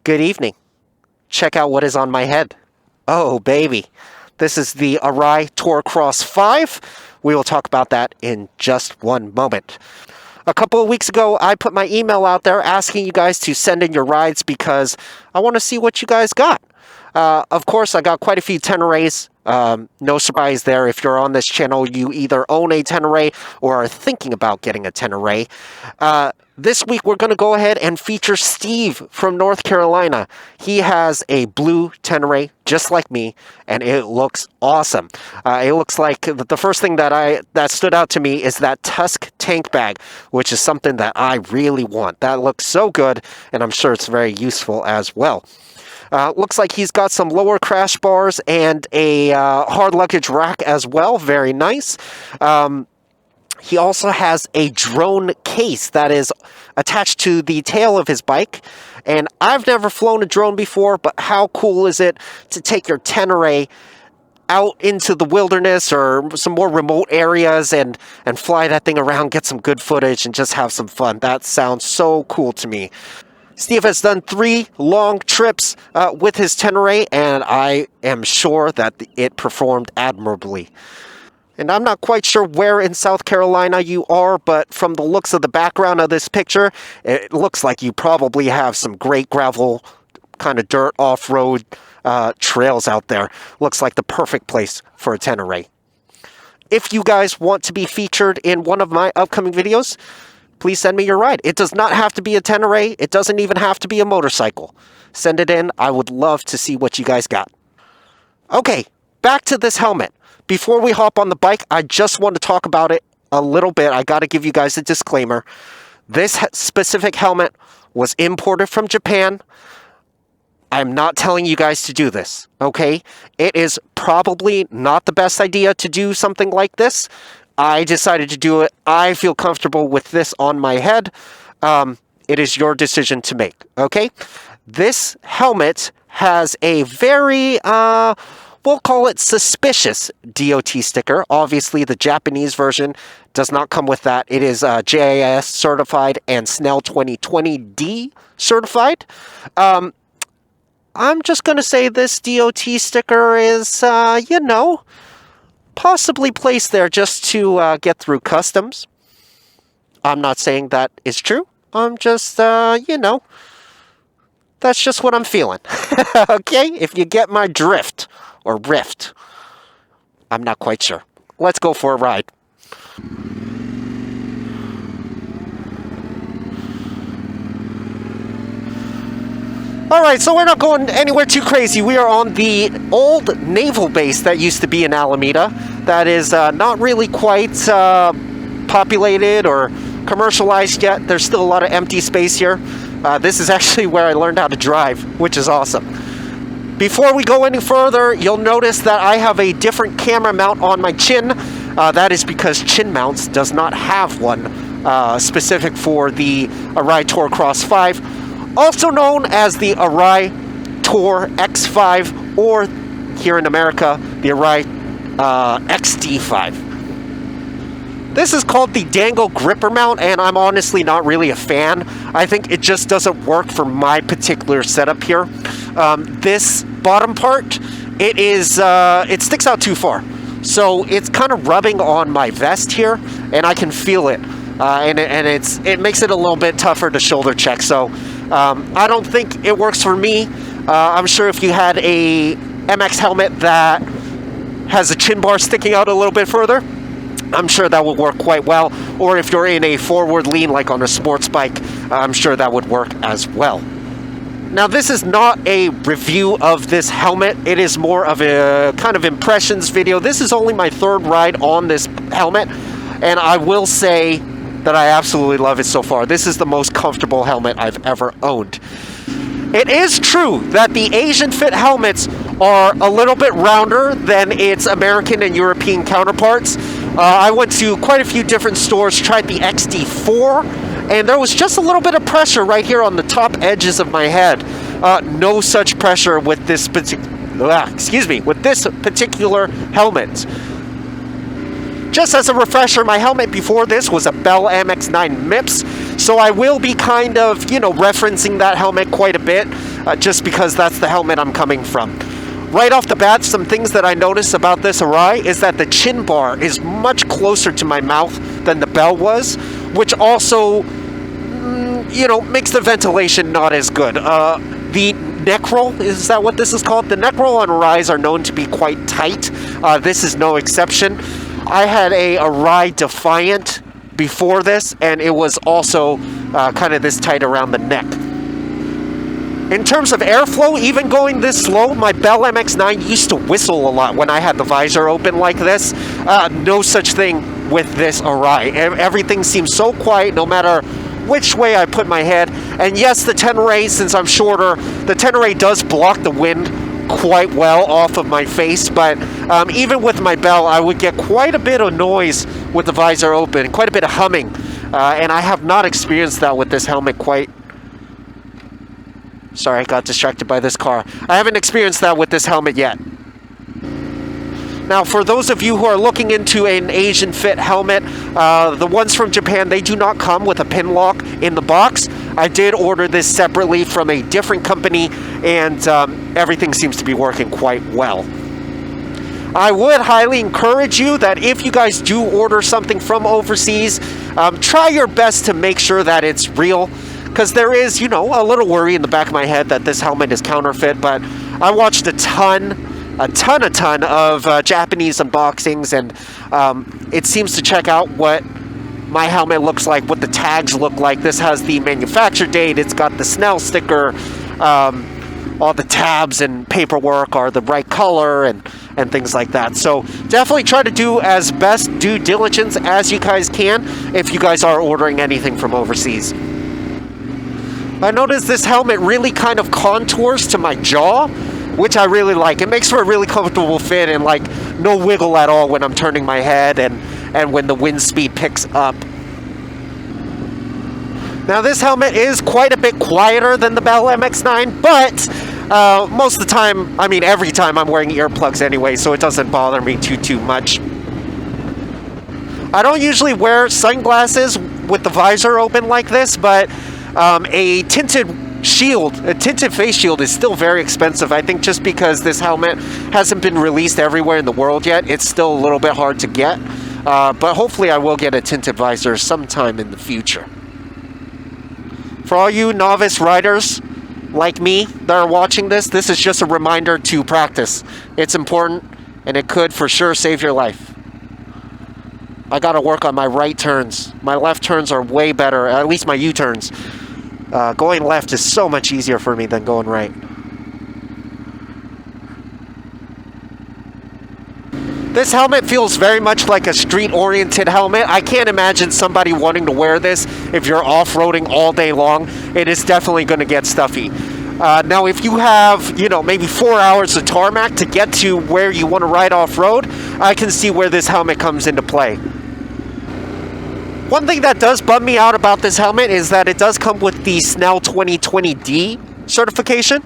Good evening. Check out what is on my head. Oh, baby. This is the Arai Tour Cross 5. We will talk about that in just one moment. A couple of weeks ago, I put my email out there asking you guys to send in your rides because I want to see what you guys got. Of course, I got quite a few Tenerais. No surprise there. If you're on this channel, you either own a Tenerai or are thinking about getting a Tenerai. This week, we're going to go ahead and feature Steve from North Carolina. He has a blue Tenerai, just like me, and it looks awesome. It looks like the first thing that stood out to me is that Tusk tank bag, which is something that I really want. That looks so good, and I'm sure it's very useful as well. Looks like he's got some lower crash bars and a hard luggage rack as well. Very nice. He also has a drone case that is attached to the tail of his bike. And I've never flown a drone before, but how cool is it to take your Tenerai out into the wilderness or some more remote areas and fly that thing around, get some good footage, and just have some fun. That sounds so cool to me. Steve has done 3 long trips with his Tenerai, and I am sure that it performed admirably. And I'm not quite sure where in South Carolina you are, but from the looks of the background of this picture, it looks like you probably have some great gravel, kind of dirt off-road trails out there. Looks like the perfect place for a Tenerai. If you guys want to be featured in one of my upcoming videos, please send me your ride. It does not have to be a Tenerai. It doesn't even have to be a motorcycle. Send it in. I would love to see what you guys got. Okay, back to this helmet. Before we hop on the bike, I just want to talk about it a little bit. I got to give you guys a disclaimer. This specific helmet was imported from Japan. I'm not telling you guys to do this, okay? It is probably not the best idea to do something like this. I decided to do it. I feel comfortable with this on my head. It is your decision to make, okay? This helmet has a very, we'll call it suspicious DOT sticker. Obviously, the Japanese version does not come with that. It is JIS certified and SNEL 2020D certified. I'm just going to say this DOT sticker is, possibly placed there just to get through customs. I'm not saying that is true. I'm just, that's just what I'm feeling. Okay? If you get my drift. Or rift. I'm not quite sure. Let's go for a ride. Alright, so we're not going anywhere too crazy. We are on the old naval base that used to be in Alameda. That is not really quite populated or commercialized yet. There's still a lot of empty space here. This is actually where I learned how to drive, which is awesome. Before we go any further, you'll notice that I have a different camera mount on my chin. That is because Chin Mounts does not have one specific for the Arai Tour Cross 5, also known as the Arai Tour X5, or here in America, the Arai XD5. This is called the Dangle Gripper Mount, and I'm honestly not really a fan. I think it just doesn't work for my particular setup here. This bottom part, it sticks out too far. So it's kind of rubbing on my vest here, and I can feel it. And it makes it a little bit tougher to shoulder check. So I don't think it works for me. I'm sure if you had a MX helmet that has a chin bar sticking out a little bit further, I'm sure that would work quite well. Or if you're in a forward lean like on a sports bike, I'm sure that would work as well. Now, this is not a review of this helmet. It is more of a kind of impressions video. This is only my 3rd ride on this helmet, and I will say that I absolutely love it so far. This is the most comfortable helmet I've ever owned. It is true that the Asian fit helmets are a little bit rounder than its American and European counterparts. I went to quite a few different stores, tried the XD4, and there was just a little bit of pressure right here on the top edges of my head. No such pressure with this particular helmet. Just as a refresher, my helmet before this was a Bell MX-9 MIPS, so I will be kind of, referencing that helmet quite a bit. just because that's the helmet I'm coming from. Right off the bat, some things that I noticed about this Arai is that the chin bar is much closer to my mouth than the bell was, which also, makes the ventilation not as good. The neck roll, is that what this is called? The neck roll on Arais are known to be quite tight. This is no exception. I had a Arai Defiant before this, and it was also kind of this tight around the neck. In terms of airflow, even going this slow, my Bell MX-9 used to whistle a lot when I had the visor open like this. No such thing with this Arai. Everything seems so quiet no matter which way I put my head. And yes, the Teneray, since I'm shorter, the Teneray does block the wind quite well off of my face, but even with my Bell, I would get quite a bit of noise with the visor open, quite a bit of humming. And I have not experienced that with this helmet quite. Sorry, I got distracted by this car. I haven't experienced that with this helmet yet. Now, for those of you who are looking into an Asian fit helmet, the ones from Japan, they do not come with a pin lock in the box. I did order this separately from a different company, and everything seems to be working quite well. I would highly encourage you that if you guys do order something from overseas, try your best to make sure that it's real. Because there is, a little worry in the back of my head that this helmet is counterfeit, but I watched a ton of Japanese unboxings, and it seems to check out what my helmet looks like, what the tags look like. This has the manufacture date, it's got the Snell sticker, all the tabs and paperwork are the right color, and things like that. So definitely try to do as best due diligence as you guys can if you guys are ordering anything from overseas. I noticed this helmet really kind of contours to my jaw, which I really like. It makes for a really comfortable fit and like no wiggle at all when I'm turning my head and when the wind speed picks up. Now this helmet is quite a bit quieter than the Bell MX-9, but most of the time, every time I'm wearing earplugs anyway, so it doesn't bother me too much. I don't usually wear sunglasses with the visor open like this, but a tinted face shield is still very expensive. I think just because this helmet hasn't been released everywhere in the world yet, it's still a little bit hard to get. But hopefully I will get a tinted visor sometime in the future. For all you novice riders like me that are watching this, this is just a reminder to practice. It's important, and it could for sure save your life. I gotta work on my right turns. My left turns are way better, at least my U-turns. Going left is so much easier for me than going right. This helmet feels very much like a street-oriented helmet. I can't imagine somebody wanting to wear this if you're off-roading all day long. It is definitely going to get stuffy. Now, if you have, maybe 4 hours of tarmac to get to where you want to ride off-road, I can see where this helmet comes into play. One thing that does bum me out about this helmet is that it does come with the Snell 2020D certification.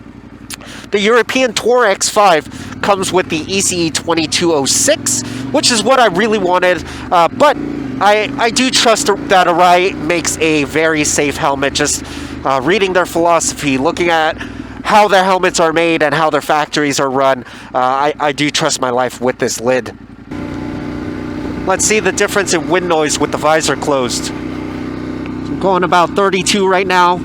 The European Tour X5 comes with the ECE 2206, which is what I really wanted, but I do trust that Arai makes a very safe helmet. Just reading their philosophy, looking at how their helmets are made and how their factories are run, I do trust my life with this lid. Let's see the difference in wind noise with the visor closed. I'm going about 32 right now.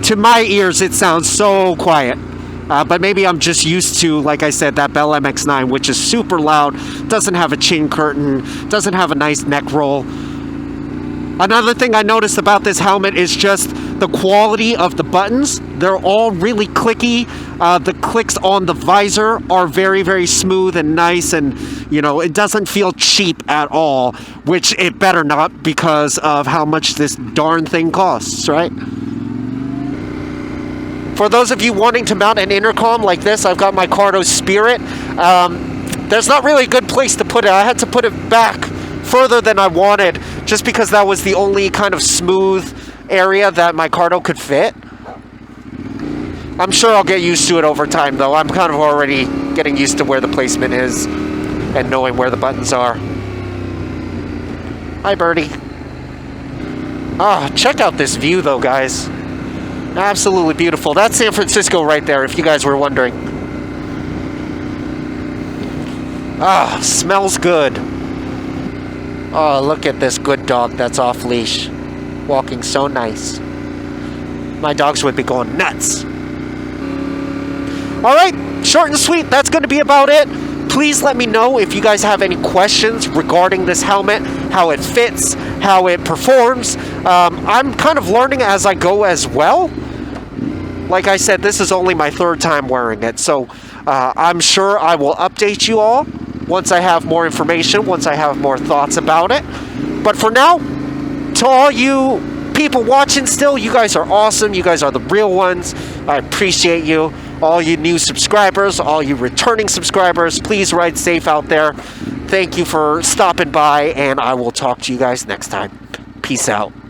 To my ears, it sounds so quiet. But maybe I'm just used to, like I said, that Bell MX-9, which is super loud, doesn't have a chin curtain, doesn't have a nice neck roll. Another thing I noticed about this helmet is just the quality of the buttons. They're all really clicky. The clicks on the visor are very, very smooth and nice, and it doesn't feel cheap at all, which it better not because of how much this darn thing costs, right? For those of you wanting to mount an intercom like this, I've got my Cardo Spirit. There's not really a good place to put it. I had to put it back further than I wanted just because that was the only kind of smooth area that my Cardo could fit. I'm sure I'll get used to it over time, though. I'm kind of already getting used to where the placement is and knowing where the buttons are. Hi, Birdie. Ah, check out this view though, guys. Absolutely beautiful. That's San Francisco right there, if you guys were wondering. Ah, smells good. Oh, look at this good dog that's off leash. Walking so nice. My dogs would be going nuts. Alright, short and sweet, that's going to be about it. Please let me know if you guys have any questions regarding this helmet, how it fits, how it performs. I'm kind of learning as I go as well. Like I said, this is only my third time wearing it, so I'm sure I will update you all once I have more information, once I have more thoughts about it. But for now, to all you people watching still, you guys are awesome. You guys are the real ones. I appreciate you. All you new subscribers, all you returning subscribers, please ride safe out there. Thank you for stopping by, and I will talk to you guys next time. Peace out.